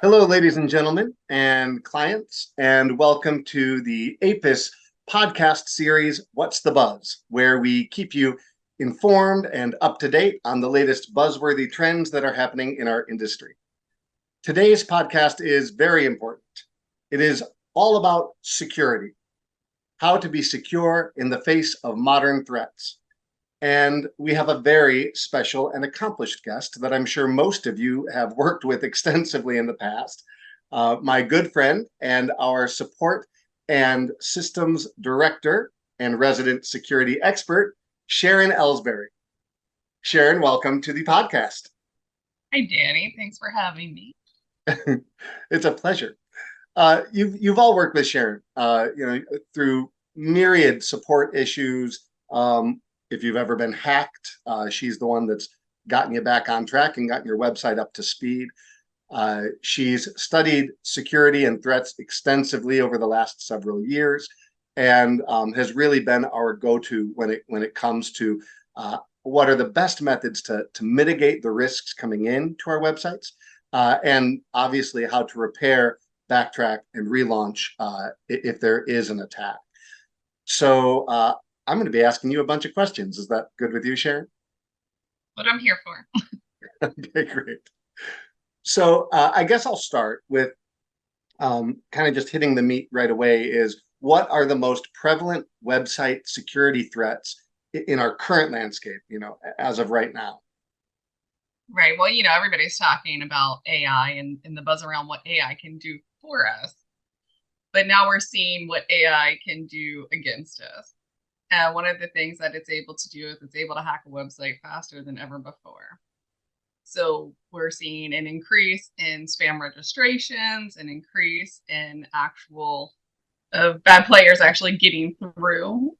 Hello, ladies and gentlemen, and clients, and welcome to the APIS podcast series, What's the Buzz, where we keep you informed and up to date on the latest buzzworthy trends that are happening in our industry. Today's podcast is very important. It is all about security, how to be secure in the face of modern threats. And we have a very special and accomplished guest that I'm sure most of you have worked with extensively in the past. My good friend and our support and systems director and resident security expert, Sharon Ellsbury. Sharon, welcome to the podcast. Hi, Danny. Thanks for having me. It's a pleasure. You've all worked with Sharon, through myriad support issues. If you've ever been hacked, she's the one that's gotten you back on track and gotten your website up to speed. She's studied security and threats extensively over the last several years, and has really been our go-to when it comes to what are the best methods to mitigate the risks coming in to our websites, and obviously how to repair, backtrack, and relaunch if there is an attack. So I'm going to be asking you a bunch of questions. Is that good with you, Sharon? What I'm here for. Okay, great. So I guess I'll start with kind of just hitting the meat right away is what are the most prevalent website security threats in our current landscape, as of right now? Right. Well, everybody's talking about AI and the buzz around what AI can do for us. But now we're seeing what AI can do against us. And one of the things that it's able to do is it's able to hack a website faster than ever before. So we're seeing an increase in spam registrations, an increase in actual bad players actually getting through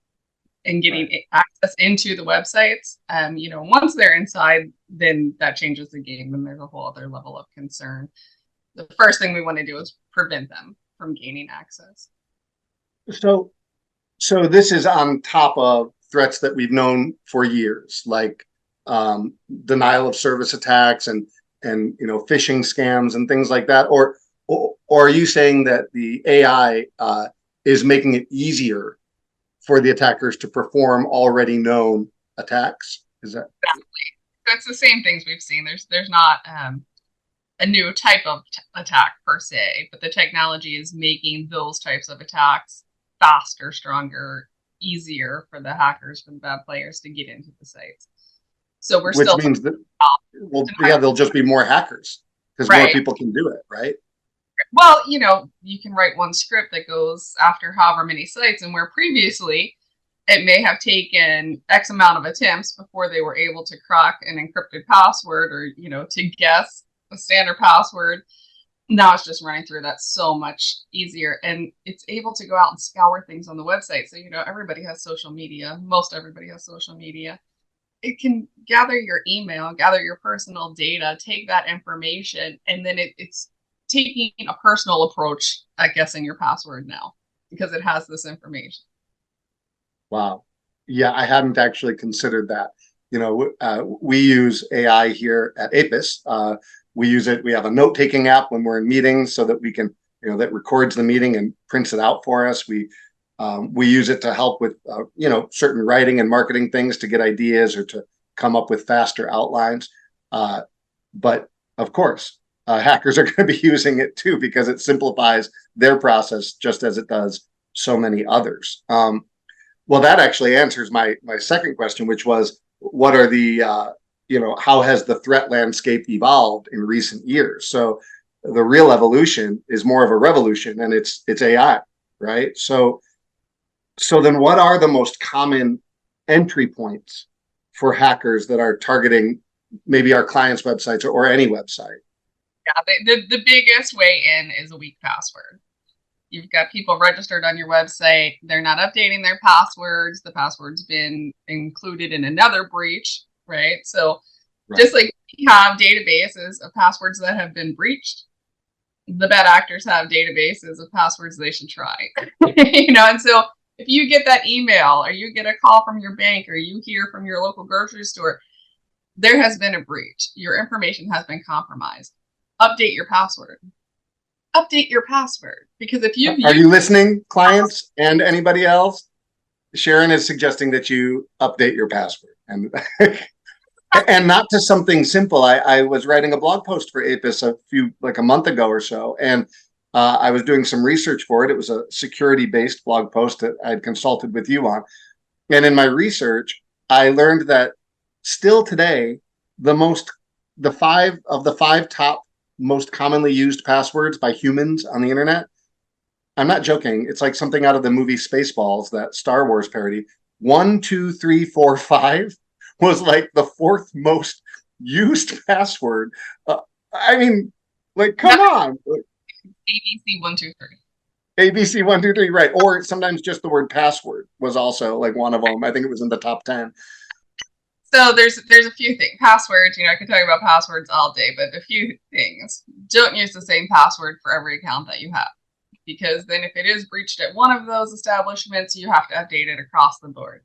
and getting access into the websites. Once they're inside, then that changes the game and there's a whole other level of concern. The first thing we want to do is prevent them from gaining access. So this is on top of threats that we've known for years, like denial of service attacks and phishing scams and things like that, or are you saying that the AI is making it easier for the attackers to perform already known attacks? Is that exactly? That's the same things we've seen. There's not a new type of attack per se, but the technology is making those types of attacks faster, stronger, easier for the hackers, for the bad players to get into the sites. So we're which still means that there'll just be more hackers because more people can do it, right? Well, you can write one script that goes after however many sites, and where previously it may have taken X amount of attempts before they were able to crack an encrypted password or, to guess a standard password. Now it's just running through that so much easier, and it's able to go out and scour things on the website. So, everybody has social media. Most everybody has social media. It can gather your email, gather your personal data, take that information, and then it's taking a personal approach at guessing your password now because it has this information. Wow. Yeah, I hadn't actually considered that. We use AI here at APIS. We use it. We have a note-taking app when we're in meetings so that we can, that records the meeting and prints it out for us. We use it to help with, certain writing and marketing things to get ideas or to come up with faster outlines. But of course, hackers are going to be using it too because it simplifies their process just as it does so many others. Well, that actually answers my second question, which was, what are the how has the threat landscape evolved in recent years? So the real evolution is more of a revolution, and it's AI, right? So then what are the most common entry points for hackers that are targeting maybe our clients' websites or any website? Yeah, the biggest way in is a weak password. You've got people registered on your website. They're not updating their passwords. The password's been included in another breach, right? So just like we have databases of passwords that have been breached, the bad actors have databases of passwords they should try. And so if you get that email or you get a call from your bank or you hear from your local grocery store, there has been a breach. Your information has been compromised. Update your password. update your password, because if you've Are used you listening, clients and anybody else? Sharon is suggesting that you update your password, and and not to something simple. I was writing a blog post for Apis like a month ago or so, and I was doing some research for it. It was a security-based blog post that I had consulted with you on. And in my research, I learned that still today, the five top most commonly used passwords by humans on the internet. I'm not joking. It's like something out of the movie Spaceballs, that Star Wars parody. 1, 2, 3, 4, 5 was like the fourth most used password. I mean, like, come on. ABC123. ABC 123, right? Or sometimes just the word password was also like one of them. I think it was in the top 10. So there's a few things. Passwords, I can talk about passwords all day, but a few things. Don't use the same password for every account that you have, because then if it is breached at one of those establishments, you have to update it across the board.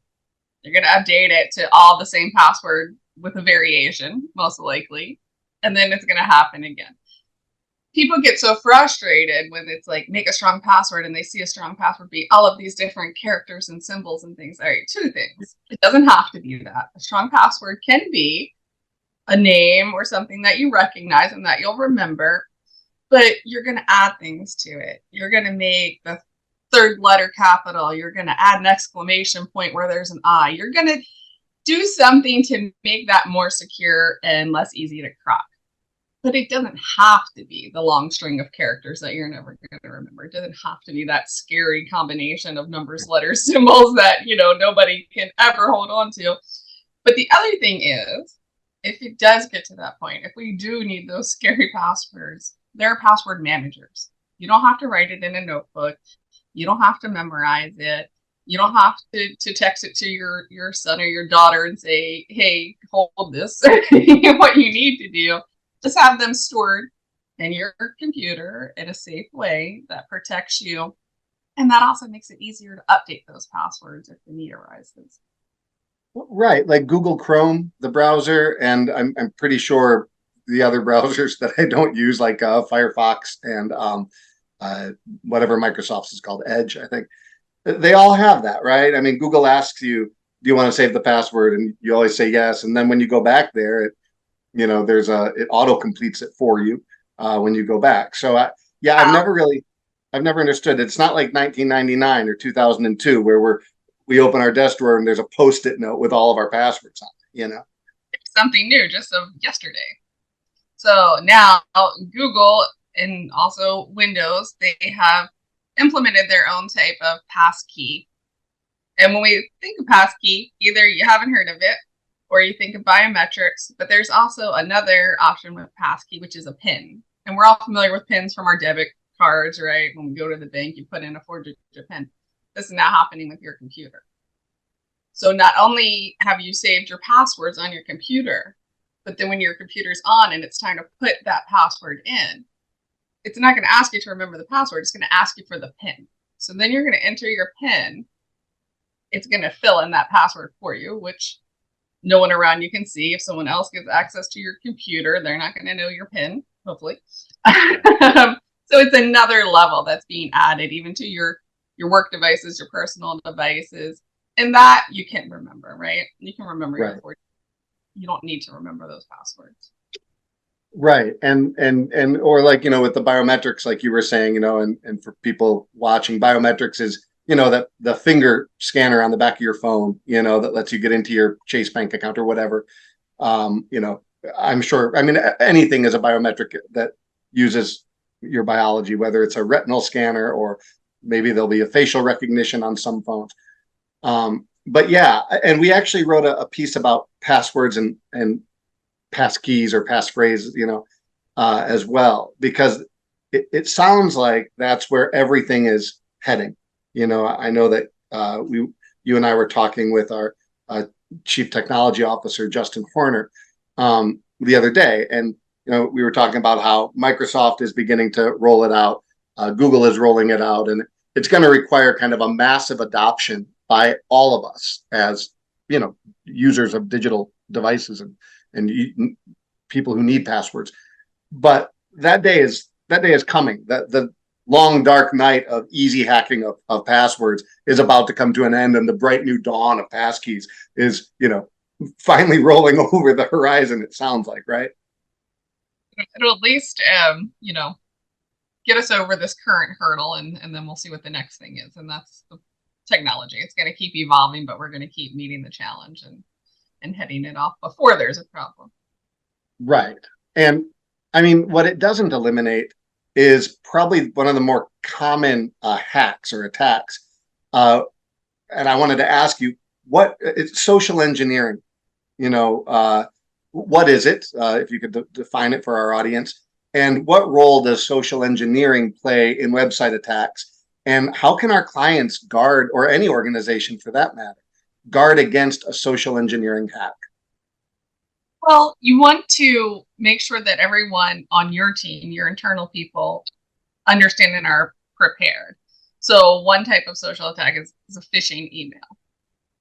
You're going to update it to all the same password with a variation, most likely, and then it's going to happen again. People get so frustrated when it's like, make a strong password, and they see a strong password be all of these different characters and symbols and things. All right, two things. It doesn't have to be that. A strong password can be a name or something that you recognize and that you'll remember, but you're going to add things to it. You're going to make the third letter capital. You're going to add an exclamation point where there's an I. You're going to do something to make that more secure and less easy to crack. But it doesn't have to be the long string of characters that you're never going to remember. It doesn't have to be that scary combination of numbers, letters, symbols that, nobody can ever hold on to. But the other thing is, if it does get to that point, if we do need those scary passwords, there are password managers. You don't have to write it in a notebook. You don't have to memorize it. You don't have to text it to your son or your daughter and say, hey, hold this. What you need to do, just have them stored in your computer in a safe way that protects you. And that also makes it easier to update those passwords if the need arises. Right, like Google Chrome, the browser, and I'm pretty sure the other browsers that I don't use, like Firefox and whatever Microsoft's is called, Edge, I think. They all have that, right? I mean, Google asks you, do you want to save the password? And you always say yes. And then when you go back there, it auto completes it for you when you go back. So I've never understood. It's not like 1999 or 2002 where we open our desk drawer and there's a Post-it note with all of our passwords on it, It's something new just of yesterday. So now Google and also Windows, they have implemented their own type of passkey. And when we think of passkey, either you haven't heard of it or you think of biometrics, but there's also another option with passkey, which is a PIN. And we're all familiar with PINs from our debit cards, right? When we go to the bank, you put in a 4-digit PIN. This is now happening with your computer. So not only have you saved your passwords on your computer, but then when your computer's on and it's time to put that password in, it's not going to ask you to remember the password. It's going to ask you for the PIN. So then you're going to enter your PIN. It's going to fill in that password for you, which no one around you can see. If someone else gets access to your computer, they're not going to know your PIN, hopefully. So it's another level that's being added even to your work devices, your personal devices. And that you can remember, right? You can remember your 4. You don't need to remember those passwords. Right. And or like, with the biometrics, like you were saying, and for people watching, biometrics is, that the finger scanner on the back of your phone, that lets you get into your Chase Bank account or whatever. I'm sure, anything is a biometric that uses your biology, whether it's a retinal scanner or maybe there'll be a facial recognition on some phones. But yeah, and we actually wrote a piece about passwords and passkeys or passphrases, as well, because it sounds like that's where everything is heading. I know that you and I were talking with our chief technology officer, Justin Horner, the other day, and we were talking about how Microsoft is beginning to roll it out, Google is rolling it out, and it's going to require kind of a massive adoption by all of us as users of digital devices and people who need passwords. But that day is that day is coming. The long dark night of easy hacking of passwords is about to come to an end, and the bright new dawn of passkeys is, finally rolling over the horizon. It sounds like, right? It'll at least, get us over this current hurdle, and then we'll see what the next thing is. And that's the technology. It's going to keep evolving, but we're going to keep meeting the challenge and heading it off before there's a problem. Right. And I mean, what it doesn't eliminate is probably one of the more common hacks or attacks. And I wanted to ask you, what it's social engineering? What is it? If you could define it for our audience, and what role does social engineering play in website attacks? And how can our clients guard, or any organization for that matter, guard against a social engineering hack? Well, you want to make sure that everyone on your team, your internal people, understand and are prepared. So one type of social attack is a phishing email.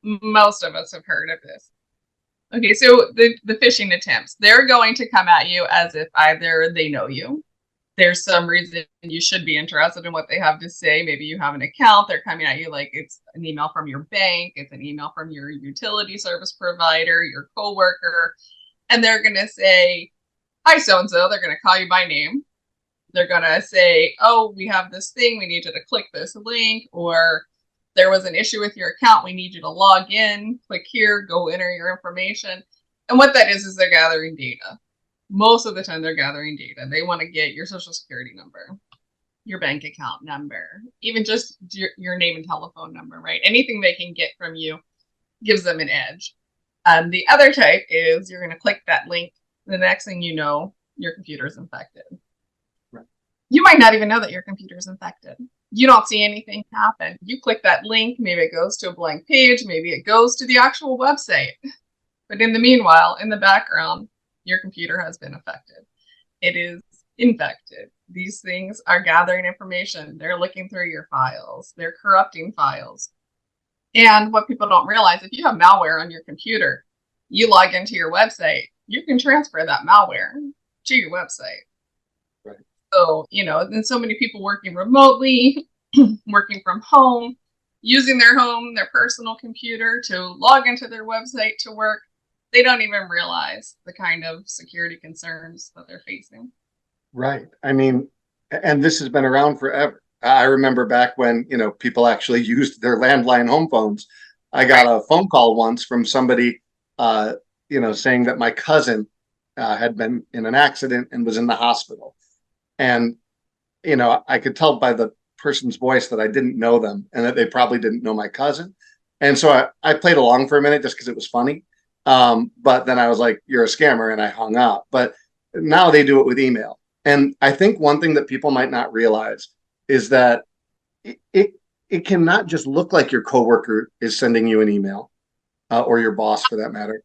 Most of us have heard of this. Okay, so the phishing attempts, they're going to come at you as if either they know you, there's some reason you should be interested in what they have to say. Maybe you have an account, they're coming at you like it's an email from your bank, it's an email from your utility service provider, your coworker, and they're going to say, hi, so-and-so. They're going to call you by name. They're going to say, oh, we have this thing, we need you to click this link, or there was an issue with your account, we need you to log in, click here, go enter your information. And what that is they're gathering data. Most of the time they're gathering data. They want to get your social security number, your bank account number, even just your name and telephone number, right? Anything they can get from you gives them an edge. The other type is you're going to click that link. The next thing you know, your computer is infected. Right. You might not even know that your computer is infected. You don't see anything happen. You click that link, maybe it goes to a blank page, maybe it goes to the actual website. But in the meanwhile, in the background, your computer has been affected. It is infected. These things are gathering information. They're looking through your files. They're corrupting files. And what people don't realize, if you have malware on your computer, you log into your website, you can transfer that malware to your website. Right. So, and so many people working remotely, working from home, using their personal computer to log into their website to work. They don't even realize the kind of security concerns that they're facing. Right. I mean, and this has been around forever. I remember back when, people actually used their landline home phones. I got a phone call once from somebody, saying that my cousin had been in an accident and was in the hospital. And, I could tell by the person's voice that I didn't know them and that they probably didn't know my cousin. And so I played along for a minute just because it was funny. But then I was like, you're a scammer, and I hung up. But now they do it with email. And I think one thing that people might not realize is that it cannot just look like your coworker is sending you an email, or your boss for that matter.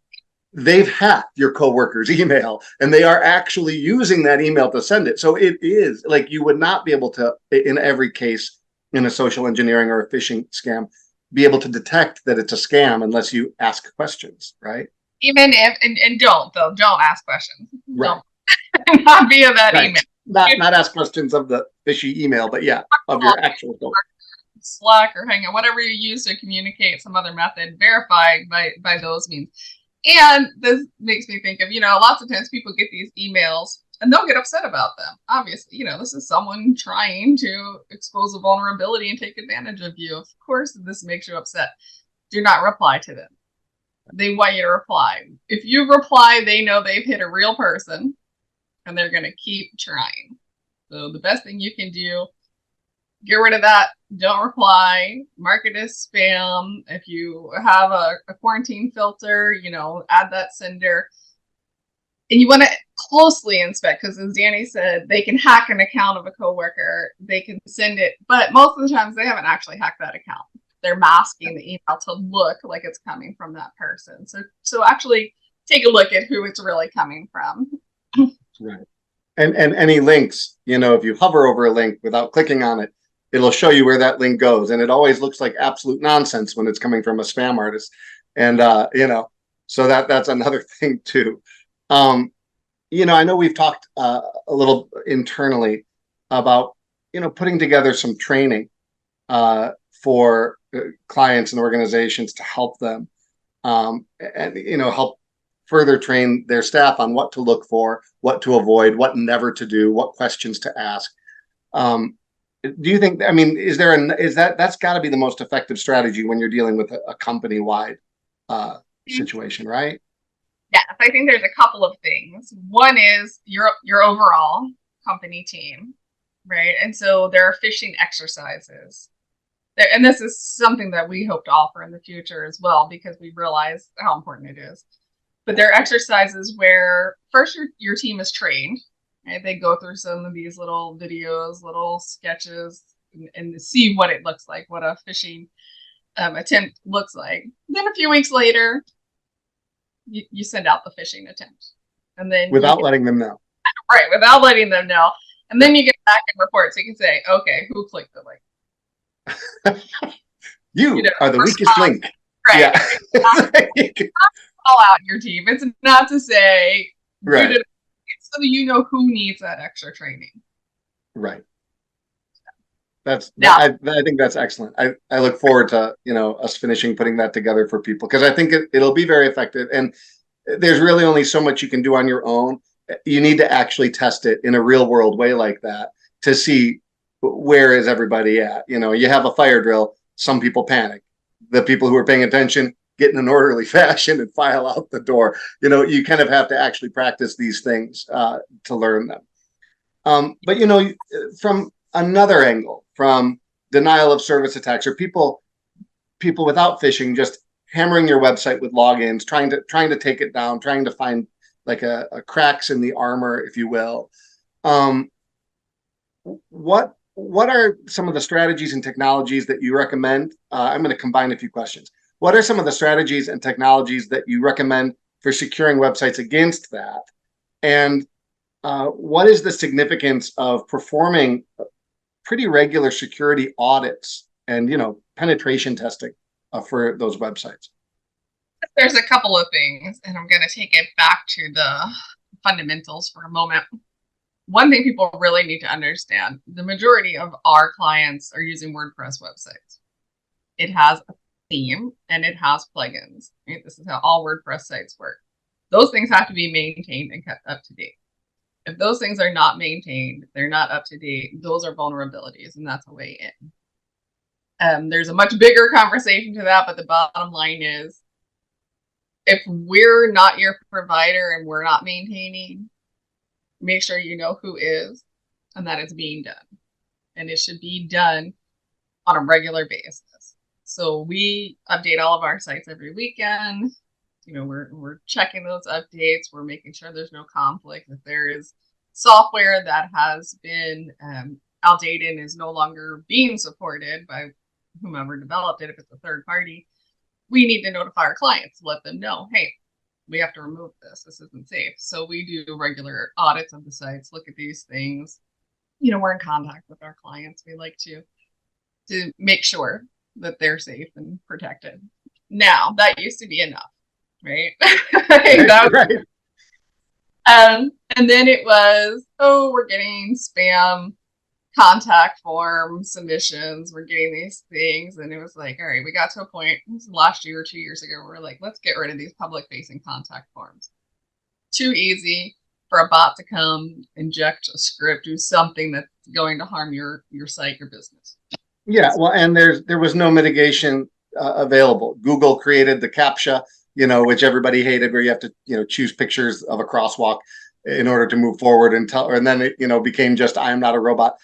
They've hacked your coworker's email, and they are actually using that email to send it. So it is like you would not be able to, in every case, in a social engineering or a phishing scam, be able to detect that it's a scam unless you ask questions, right? Even if, and don't ask questions. Right. Don't, not via that right. email. Not ask questions of the fishy email, but yeah, of your actual phone. Slack or Hangout, whatever you use to communicate, some other method, verify by those means. And this makes me think of, lots of times people get these emails and they'll get upset about them. Obviously, this is someone trying to expose a vulnerability and take advantage of you. Of course, this makes you upset. Do not reply to them. They want you to reply. If you reply, they know they've hit a real person and they're going to keep trying. So the best thing you can do, get rid of that. Don't reply. Mark it as spam. If you have a quarantine filter, add that sender. And you want to closely inspect, because as Danny said, they can hack an account of a coworker. They can send it, but most of the times they haven't actually hacked that account. They're masking the email to look like it's coming from that person. So actually take a look at who it's really coming from. Right. And any links, if you hover over a link without clicking on it, it'll show you where that link goes. And it always looks like absolute nonsense when it's coming from a spam artist. And, so that's another thing too. I know we've talked a little internally about, putting together some training for clients and organizations to help them, and help further train their staff on what to look for, what to avoid, what never to do, what questions to ask. Do you think? I mean, that's got to be the most effective strategy when you're dealing with a company wide situation, right? Yes, I think there's a couple of things. One is your overall company team, right? And so there are phishing exercises. And this is something that we hope to offer in the future as well, because we realize how important it is. But there are exercises where first your team is trained, right? They go through some of these little videos, little sketches, and see what it looks like, what a phishing attempt looks like. Then a few weeks later, you send out the phishing attempt, and then Without letting them know. right, without letting them know, and then you get back and report, so you can say, okay, who clicked the link? You are the weakest link. Right. Yeah. Call out your team. It's not to say right. It's so that you know who needs that extra training. Right. I think that's excellent. I look forward to, us finishing putting that together for people, because I think it'll be very effective. And there's really only so much you can do on your own. You need to actually test it in a real world way like that to see where is everybody at. You have a fire drill, some people panic. The people who are paying attention get in an orderly fashion and file out the door. You kind of have to actually practice these things to learn them. But from another angle, from denial of service attacks, or people without phishing just hammering your website with logins, trying to take it down, trying to find like a cracks in the armor, if you will. What are some of the strategies and technologies that you recommend? I'm going to combine a few questions. What are some of the strategies and technologies that you recommend for securing websites against that? And what is the significance of performing pretty regular security audits and penetration testing for those websites? There's a couple of things, and I'm going to take it back to the fundamentals for a moment. One thing people really need to understand: the majority of our clients are using WordPress websites. It has a theme and it has plugins. Right? This is how all WordPress sites work. Those things have to be maintained and kept up to date. If those things are not maintained, they're not up to date, those are vulnerabilities, and that's a way in. There's a much bigger conversation to that, but the bottom line is, if we're not your provider and we're not maintaining, make sure you know who is and that it's being done. And it should be done on a regular basis. So we update all of our sites every weekend. We're checking those updates. We're making sure there's no conflict. If there is software that has been outdated and is no longer being supported by whomever developed it, if it's a third party, we need to notify our clients, let them know, hey, we have to remove this. This isn't safe. So we do regular audits of the sites, look at these things. We're in contact with our clients. We like to make sure that they're safe and protected. Now, that used to be enough. Right. Right. And then it was, we're getting spam contact form submissions. We're getting these things. And it was like, all right, we got to a point last year or 2 years ago where we're like, let's get rid of these public facing contact forms. Too easy for a bot to come, inject a script, do something that's going to harm your site, your business. Yeah. Well, and there was no mitigation available. Google created the CAPTCHA, which everybody hated, where you have to, choose pictures of a crosswalk in order to move forward and then it, became just, I am not a robot.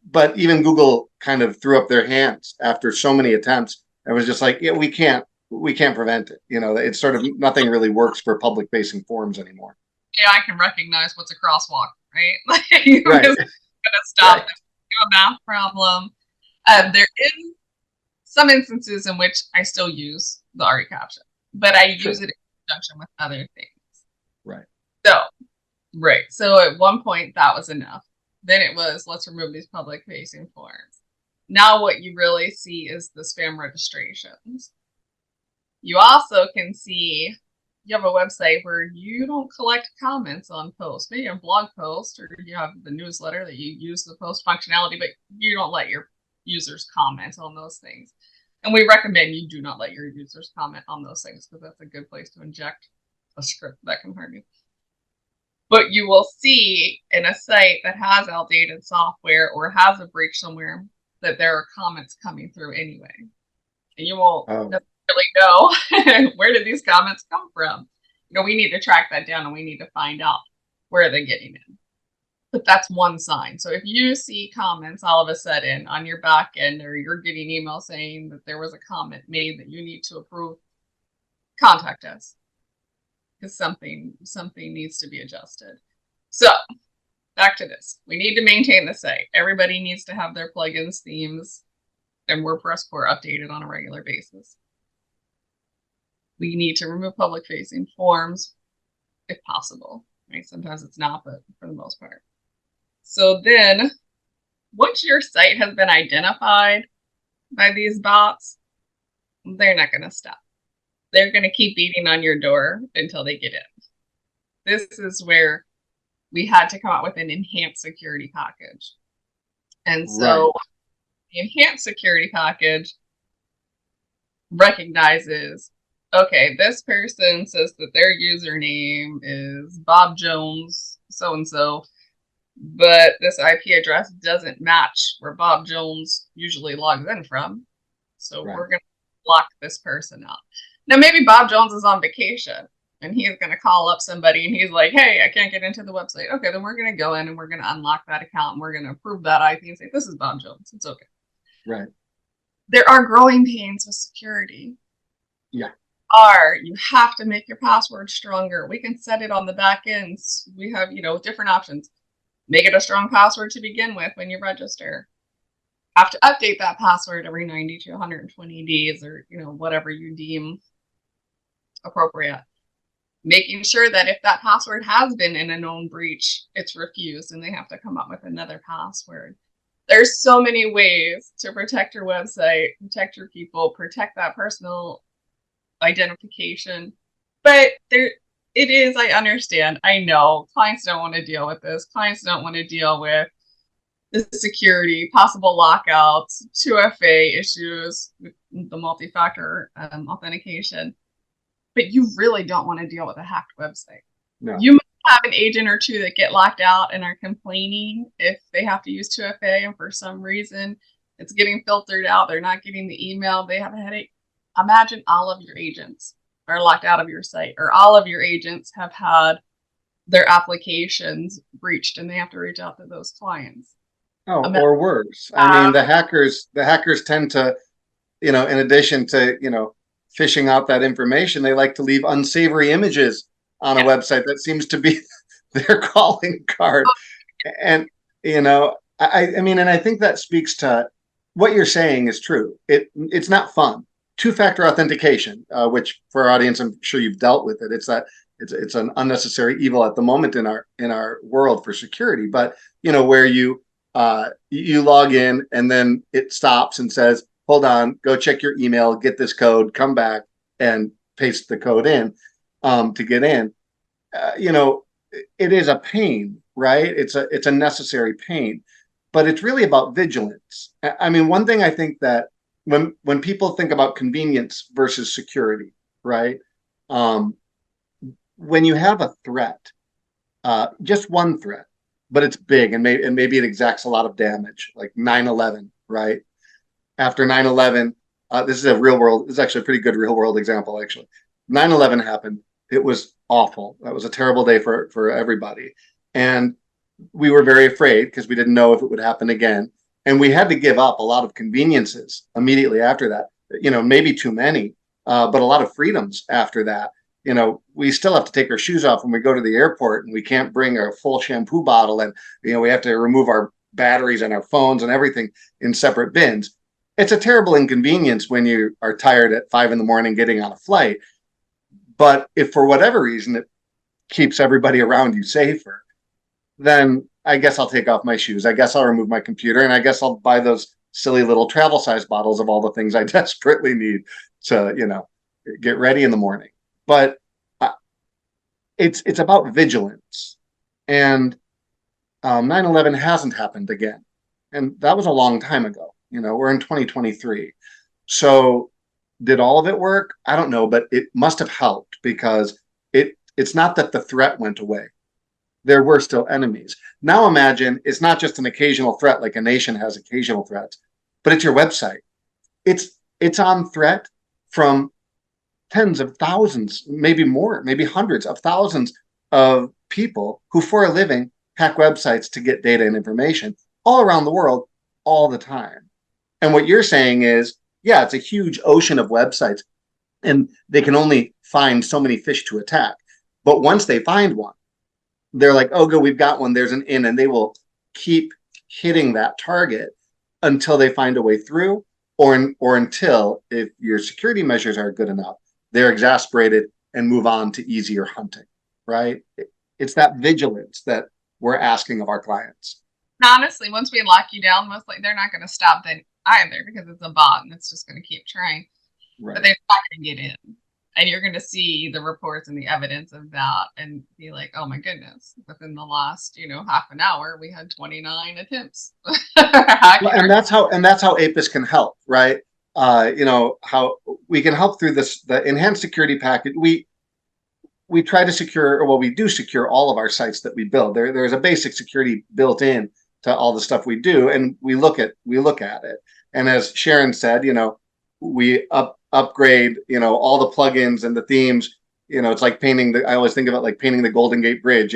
But even Google kind of threw up their hands after so many attempts. It was just like, yeah, we can't prevent it. It's sort of nothing really works for public facing forums anymore. Yeah, I can recognize what's a crosswalk, right? Right. It's gonna stop a math problem. There is some instances in which I still use the ARI CAPTCHA, but I use it in conjunction with other things. Right. So at one point that was enough. Then it was, let's remove these public facing forms. Now what you really see is the spam registrations. You also can see, you have a website where you don't collect comments on posts, maybe a blog post, or you have the newsletter that you use the post functionality, but you don't let your users comment on those things. And we recommend you do not let your users comment on those things, because that's a good place to inject a script that can harm you. But you will see in a site that has outdated software or has a breach somewhere that there are comments coming through anyway. And you won't necessarily know where did these comments come from. We need to track that down, and we need to find out where they're getting in. But that's one sign. So if you see comments all of a sudden on your back end, or you're getting email saying that there was a comment made that you need to approve, contact us, because something needs to be adjusted. So back to this. We need to maintain the site. Everybody needs to have their plugins, themes, and WordPress core updated on a regular basis. We need to remove public facing forms if possible. Right? Sometimes it's not, but for the most part. So then once your site has been identified by these bots, they're not going to stop. They're going to keep beating on your door until they get in. This is where we had to come out with an enhanced security package. And so the enhanced security package recognizes, okay, this person says that their username is Bob Jones, so-and-so, but this IP address doesn't match where Bob Jones usually logs in from. So we're going to block this person out. Now, maybe Bob Jones is on vacation and he's going to call up somebody and he's like, hey, I can't get into the website. Okay, then we're going to go in and we're going to unlock that account and we're going to approve that IP and say, this is Bob Jones. It's okay. Right. There are growing pains with security. Yeah. You have to make your password stronger. We can set it on the back ends. We have, different options. Make it a strong password to begin with when you register. Have to update that password every 90 to 120 days, or whatever you deem appropriate. Making sure that if that password has been in a known breach, it's refused and they have to come up with another password. There's so many ways to protect your website, protect your people, protect that personal identification. But it is, I understand, I know clients don't want to deal with this. Clients don't want to deal with the security, possible lockouts, 2FA issues, the multi-factor authentication. But you really don't want to deal with a hacked website. No. You might have an agent or two that get locked out and are complaining if they have to use 2FA and for some reason it's getting filtered out. They're not getting the email. They have a headache. Imagine all of your agents are locked out of your site, or all of your agents have had their applications breached and they have to reach out to those clients. Oh, or worse. I mean, the hackers tend to, in addition to, fishing out that information, they like to leave unsavory images on a website. That seems to be their calling card. And, I mean, and I think that speaks to what you're saying is true. It's not fun. Two-factor authentication, which for our audience, I'm sure you've dealt with it. It's an unnecessary evil at the moment in our world for security. But where you log in and then it stops and says, hold on, go check your email, get this code, come back and paste the code in to get in. It is a pain, right? It's a necessary pain, but it's really about vigilance. I mean, one thing I think that when people think about convenience versus security, right? When you have a threat, just one threat, but it's big and maybe it exacts a lot of damage, like 9/11, right? After 9/11, this is actually a pretty good real world example, actually. 9/11 happened. It was awful. That was a terrible day for everybody. And we were very afraid because we didn't know if it would happen again. And we had to give up a lot of conveniences immediately after that, maybe too many, but a lot of freedoms after that. We still have to take our shoes off when we go to the airport, and we can't bring a full shampoo bottle, and, we have to remove our batteries and our phones and everything in separate bins. It's a terrible inconvenience when you are tired at 5 a.m. getting on a flight. But if for whatever reason it keeps everybody around you safer, then I guess I'll take off my shoes. I guess I'll remove my computer, and I guess I'll buy those silly little travel size bottles of all the things I desperately need to, get ready in the morning. But it's about vigilance. And 9/11 hasn't happened again. And that was a long time ago. We're in 2023. So did all of it work? I don't know, but it must have helped because it's not that the threat went away. There were still enemies. Now imagine it's not just an occasional threat like a nation has occasional threats, but it's your website. It's on threat from tens of thousands, maybe more, maybe hundreds of thousands of people who for a living hack websites to get data and information all around the world all the time. And what you're saying is, yeah, it's a huge ocean of websites and they can only find so many fish to attack. But once they find one, they're like, oh, good, we've got one. There's an in, and they will keep hitting that target until they find a way through, or until, if your security measures are good enough, they're exasperated and move on to easier hunting. Right? It's that vigilance that we're asking of our clients. Honestly, once we lock you down, most likely they're not going to stop then either because it's a bot and it's just going to keep trying. Right. But they're not going to get in. And you're going to see the reports and the evidence of that and be like, oh my goodness, within the last, half an hour, we had 29 attempts. And that's how APIS can help, right? How we can help through the enhanced security package. We try to secure, well, we do secure all of our sites that we build. There's a basic security built in to all the stuff we do, and we look at it. And as Sharon said, we upgrade, all the plugins and the themes. It's like I always think of it like painting the Golden Gate Bridge.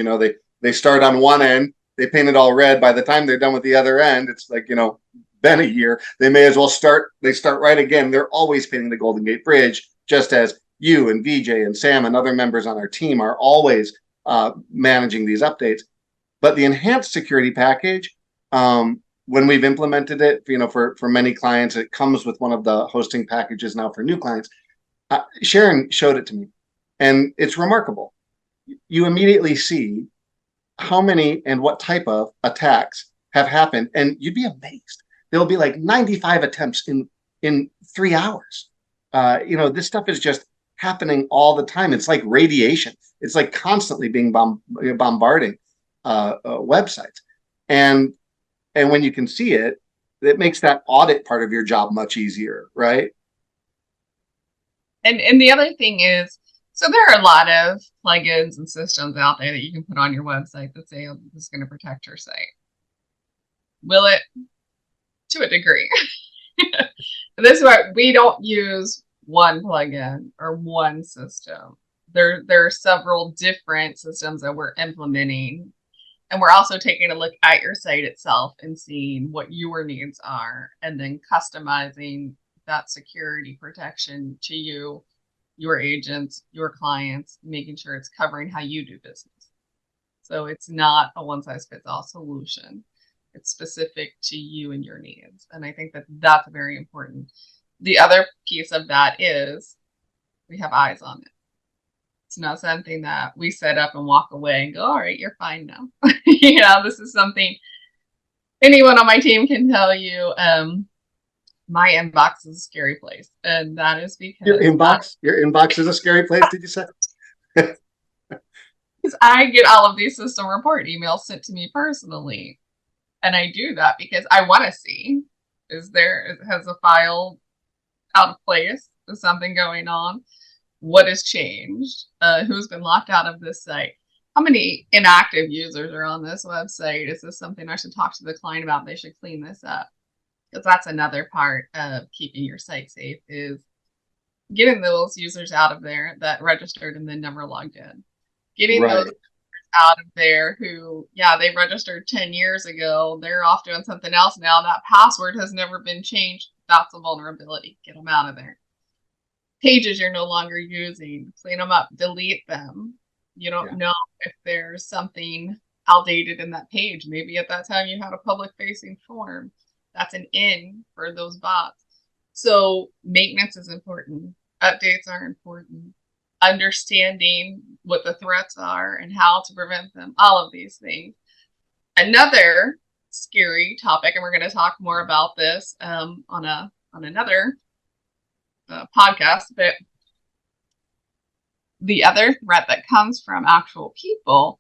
They start on one end, they paint it all red. By the time they're done with the other end, it's like, been a year. They may as well start right again. They're always painting the Golden Gate Bridge, just as you and VJ and Sam and other members on our team are always managing these updates. But the enhanced security package, when we've implemented it, for many clients, it comes with one of the hosting packages now for new clients. Sharon showed it to me, and it's remarkable. You immediately see how many and what type of attacks have happened, and you'd be amazed. There'll be like 95 attempts in 3 hours. This stuff is just happening all the time. It's like radiation. It's like constantly being bombarding websites. And when you can see it, it makes that audit part of your job much easier, right? And the other thing is, so there are a lot of plugins and systems out there that you can put on your website that say, oh, this is going to protect your site. Will it? To a degree. This is why we don't use one plugin or one system. There are several different systems that we're implementing. And we're also taking a look at your site itself and seeing what your needs are, and then customizing that security protection to you, your agents, your clients, making sure it's covering how you do business. So it's not a one-size-fits-all solution. It's specific to you and your needs. And I think that that's very important. The other piece of that is we have eyes on it. It's not something that we set up and walk away and go, all right, you're fine now. This is something anyone on my team can tell you. My inbox is a scary place. And that is because your inbox is a scary place, did you say? Because I get all of these system report emails sent to me personally. And I do that because I want to see, has a file out of place? Is something going on? What has changed? Who's been locked out of this site? How many inactive users are on this website? Is this something I should talk to the client about? They should clean this up. Because that's another part of keeping your site safe, is getting those users out of there that registered and then never logged in. Getting those out of there who, they registered 10 years ago. They're off doing something else now. That password has never been changed. That's a vulnerability. Get them out of there. Pages you're no longer using, clean them up, delete them. You don't know if there's something outdated in that page. Maybe at that time you had a public facing form. That's an in for those bots. So maintenance is important. Updates are important. Understanding what the threats are and how to prevent them, all of these things. Another scary topic, and we're going to talk more about this on another podcast, but the other threat that comes from actual people.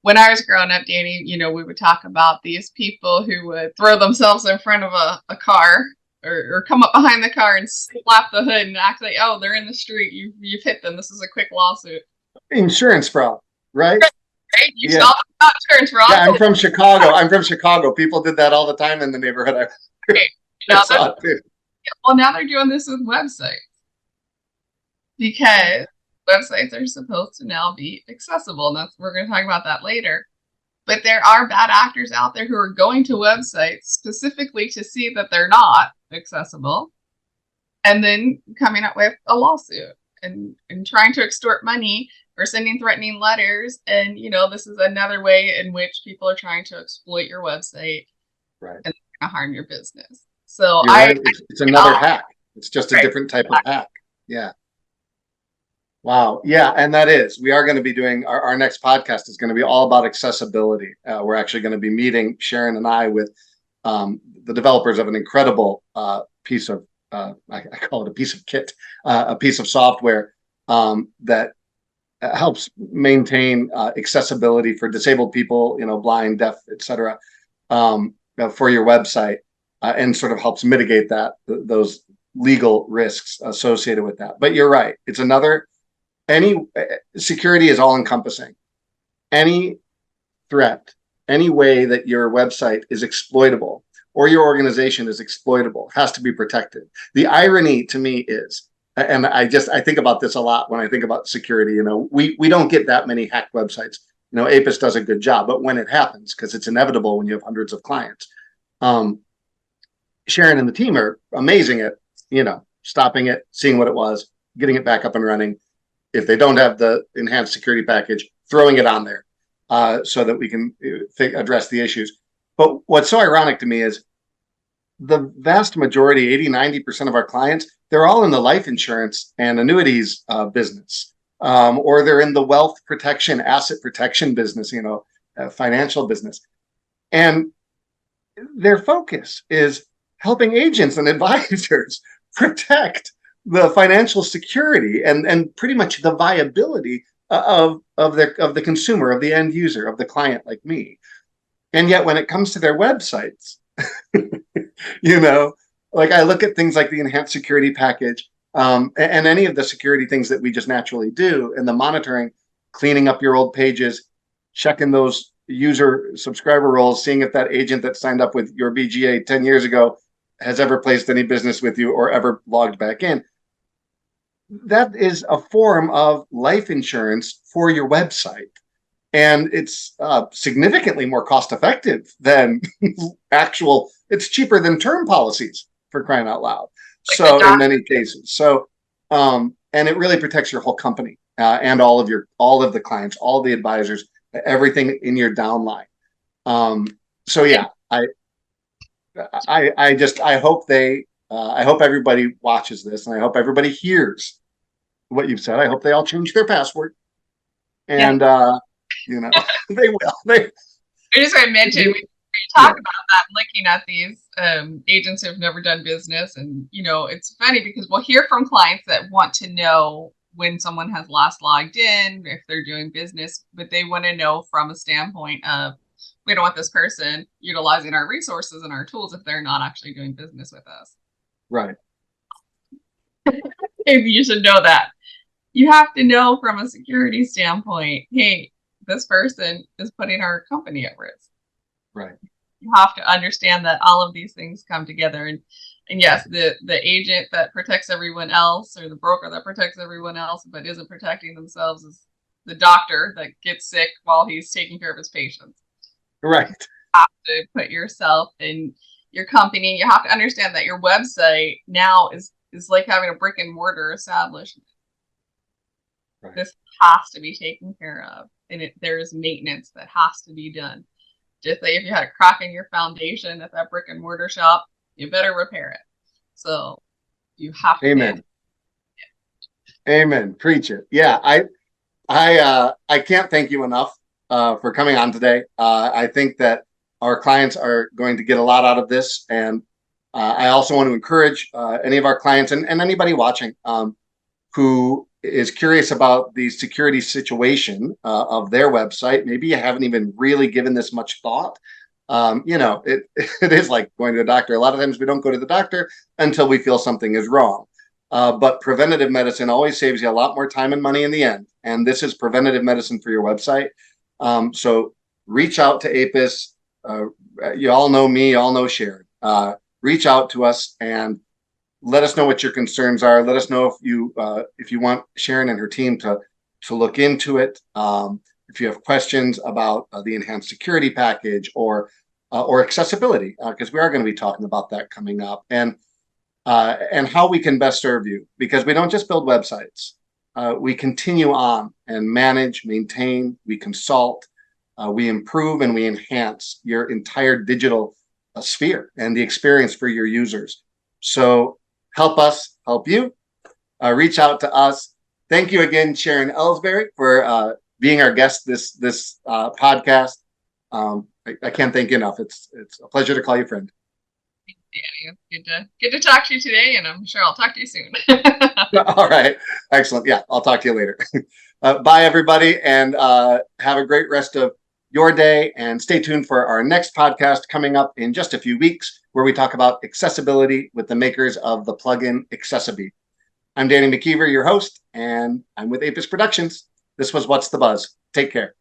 When I was growing up, Danny, we would talk about these people who would throw themselves in front of a car or come up behind the car and slap the hood and act like, oh, they're in the street. You've hit them. This is a quick lawsuit. Insurance fraud, right? Right? You saw insurance fraud. Yeah, I'm from Chicago. People did that all the time in the neighborhood. Well, now they're doing this with websites because websites are supposed to now be accessible. And we're going to talk about that later. But there are bad actors out there who are going to websites specifically to see that they're not accessible and then coming up with a lawsuit and trying to extort money or sending threatening letters. And, this is another way in which people are trying to exploit your website and harm your business. So it's another hack. It's just a different type of hack. Yeah. Wow. Yeah. And we are going to be doing our next podcast is going to be all about accessibility. We're actually going to be meeting Sharon and I with the developers of an incredible piece of, I call it a piece of kit, a piece of software that helps maintain accessibility for disabled people, blind, deaf, etc., for your website, and sort of helps mitigate those legal risks associated with that. But you're right. It's any security is all encompassing. Any threat, any way that your website is exploitable or your organization is exploitable has to be protected. The irony to me is, and I think about this a lot when I think about security, we don't get that many hacked websites. APIS does a good job, but when it happens, because it's inevitable when you have hundreds of clients, Sharon and the team are amazing at, stopping it, seeing what it was, getting it back up and running. If they don't have the enhanced security package, throwing it on there so that we can address the issues. But what's so ironic to me is the vast majority, 80-90% of our clients, they're all in the life insurance and annuities business, or they're in the wealth protection, asset protection business, financial business. And their focus is helping agents and advisors protect the financial security and pretty much the viability of the consumer, of the end user, of the client like me. And yet when it comes to their websites, like I look at things like the enhanced security package and any of the security things that we just naturally do, and the monitoring, cleaning up your old pages, checking those user subscriber roles, seeing if that agent that signed up with your BGA 10 years ago has ever placed any business with you or ever logged back in. That is a form of life insurance for your website. And it's significantly more cost effective than it's cheaper than term policies, for crying out loud. So in many cases. So, and it really protects your whole company and all of the clients, all the advisors, everything in your downline. So yeah, I hope everybody watches this, and I hope everybody hears what you've said. I hope they all change their password, and they will. I just want to mention we talk about that, looking at these agents who've never done business, and it's funny because we'll hear from clients that want to know when someone has last logged in, if they're doing business, but they want to know from a standpoint of, we don't want this person utilizing our resources and our tools if they're not actually doing business with us. Right. Maybe you should know that. You have to know from a security standpoint, hey, this person is putting our company at risk. Right. You have to understand that all of these things come together. And yes, the agent that protects everyone else, or the broker that protects everyone else but isn't protecting themselves, is the doctor that gets sick while he's taking care of his patients. Right. You have to put yourself in your company. You have to understand that your website now is like having a brick and mortar establishment. Right. This has to be taken care of, and there is maintenance that has to be done. Just like if you had a crack in your foundation at that brick and mortar shop, you better repair it. So you have to. Amen. Amen. Preach it. Yeah, I can't thank you enough for coming on today. I think that our clients are going to get a lot out of this, and I also want to encourage any of our clients and anybody watching who is curious about the security situation of their website, maybe you haven't even really given this much thought. It is like going to a doctor. A lot of times we don't go to the doctor until we feel something is wrong. But preventative medicine always saves you a lot more time and money in the end. And this is preventative medicine for your website. So reach out to APIS. You all know me, you all know Sharon. Reach out to us and let us know what your concerns are. Let us know if you want Sharon and her team to look into it. If you have questions about the enhanced security package or accessibility, because we are going to be talking about that coming up, and how we can best serve you, because we don't just build websites. We continue on and manage, maintain, we consult, we improve, and we enhance your entire digital sphere and the experience for your users. So help us help you. Reach out to us. Thank you again, Sharon Ellsbury, for being our guest this podcast. I can't thank you enough. It's a pleasure to call you friend. Danny, it's good to talk to you today, and I'm sure I'll talk to you soon. All right, excellent. Yeah, I'll talk to you later. Bye, everybody, and have a great rest of your day. And stay tuned for our next podcast coming up in just a few weeks, where we talk about accessibility with the makers of the plugin Accessibility. I'm Danny McKeever, your host, and I'm with Apis Productions. This was What's the Buzz. Take care.